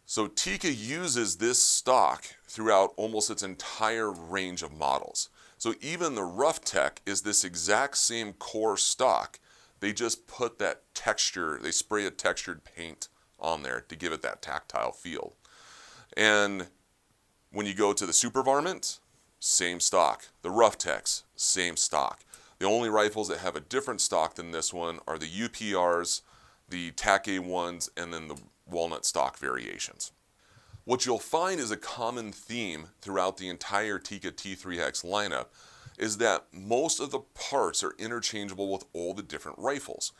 So Tikka uses this stock throughout almost its entire range of models. So even the Rough Tech is this exact same core stock. They just put that texture, they spray a textured paint on there to give it that tactile feel. And when you go to the Super Varmint, same stock. The Rough Techs, same stock. The only rifles that have a different stock than this one are the UPRs, the TAC A1s, and then the walnut stock variations. What you'll find is a common theme throughout the entire Tikka T3X lineup is that most of the parts are interchangeable with all the different rifles.